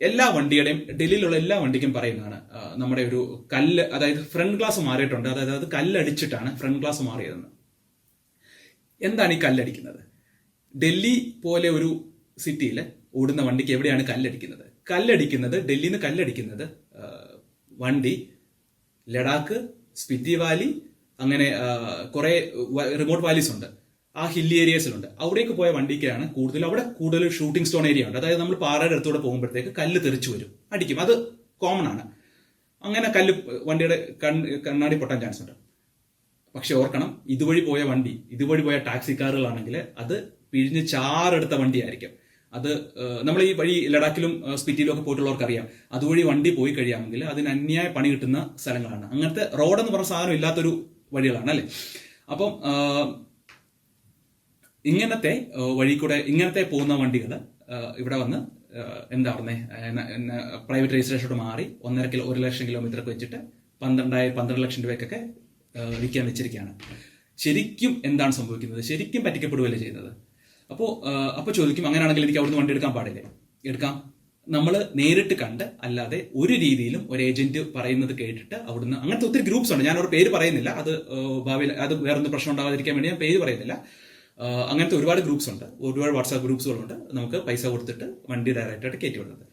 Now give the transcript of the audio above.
എല്ലാ വണ്ടിയുടെയും ഡൽഹിയിലുള്ള എല്ലാ വണ്ടിക്കും പറയുന്നതാണ് നമ്മുടെ ഒരു കല്ല്, അതായത് ഫ്രണ്ട് ഗ്ലാസ് മാറിയിട്ടുണ്ട്, അതായത് അത് കല്ലടിച്ചിട്ടാണ് ഫ്രണ്ട് ഗ്ലാസ് മാറിയതെന്ന്. എന്താണ് ഈ കല്ലടിക്കുന്നത്? ഡൽഹി പോലെ ഒരു സിറ്റിയിൽ ഓടുന്ന വണ്ടിക്ക് എവിടെയാണ് കല്ലടിക്കുന്നത്? ഡൽഹിയിൽ നിന്ന് കല്ലടിക്കുന്നത് വണ്ടി ലഡാക്ക്, സ്പിറ്റി വാലി, അങ്ങനെ കുറെ റിമോട്ട് വാലീസ് ഉണ്ട്, ആ ഹില്ലി ഏരിയസിലുണ്ട്. അവിടേക്ക് പോയ വണ്ടിക്കാണ് അവിടെ കൂടുതൽ ഷൂട്ടിംഗ് സ്റ്റോൺ ഏരിയ ഉണ്ട്. അതായത് നമ്മൾ പാറയുടെ അടുത്തൂടെ പോകുമ്പോഴത്തേക്ക് കല്ല് തെറിച്ചു വരും, അടിക്കും. അത് കോമൺ ആണ്. അങ്ങനെ കല്ല് വണ്ടിയുടെ കണ്ണാടി പൊട്ടാൻ ചാൻസ് ഉണ്ട്. പക്ഷെ ഓർക്കണം, ഇതുവഴി പോയ ടാക്സിക്കാറുകളാണെങ്കിൽ അത് പിഴിഞ്ഞ് ചാറെടുത്ത വണ്ടിയായിരിക്കും. അത് നമ്മൾ ഈ വഴി ലഡാക്കിലും സ്പിറ്റിയിലും ഒക്കെ പോയിട്ടുള്ളവർക്ക് അറിയാം. അതുവഴി വണ്ടി പോയി കഴിയാമെങ്കിൽ അതിന് അന്യായ പണി കിട്ടുന്ന സ്ഥലങ്ങളാണ്. അങ്ങനത്തെ റോഡെന്ന് പറഞ്ഞ സാധനം ഇല്ലാത്തൊരു വഴികളാണ് അല്ലേ. അപ്പം ഇങ്ങനത്തെ വഴി കൂടെ ഇങ്ങനത്തെ പോകുന്ന വണ്ടികൾ ഇവിടെ വന്ന് എന്താ പറഞ്ഞേ, പ്രൈവറ്റ് രജിസ്ട്രേഷനോട് മാറി 1 ലക്ഷം കിലോമീറ്ററൊക്കെ വെച്ചിട്ട് 12 ലക്ഷം രൂപയ്ക്കൊക്കെ വിൽക്കാൻ വെച്ചിരിക്കുകയാണ്. ശരിക്കും എന്താണ് സംഭവിക്കുന്നത്? ശരിക്കും പറ്റിക്കപ്പെടുകയല്ലേ ചെയ്യുന്നത്. അപ്പോൾ ചോദിക്കും, അങ്ങനെയാണെങ്കിൽ എനിക്ക് അവിടുന്ന് വണ്ടി എടുക്കാൻ പാടില്ലേ? എടുക്കാം. നമ്മൾ നേരിട്ട് കണ്ട്, അല്ലാതെ ഒരു രീതിയിലും ഒരു ഏജന്റ് പറയുന്നത് കേട്ടിട്ട് അവിടുന്ന്. അങ്ങനത്തെ ഒത്തിരി ഗ്രൂപ്പ്സ് ഉണ്ട്, ഞാൻ ഒരു പേര് പറയുന്നില്ല, അത് ഭാവിയിൽ അത് വേറൊന്നും പ്രശ്നം ഉണ്ടാകാതിരിക്കാൻ വേണ്ടി ഞാൻ പേര് പറയുന്നില്ല. അങ്ങനത്തെ ഒരുപാട് ഗ്രൂപ്പ്സ് ഉണ്ട്, ഒരുപാട് വാട്സാപ്പ് ഗ്രൂപ്പ്സുകളുണ്ട്. നമുക്ക് പൈസ കൊടുത്തിട്ട് വണ്ടി ഡയറക്റ്റായിട്ട് കയറ്റി വിടുന്നത്.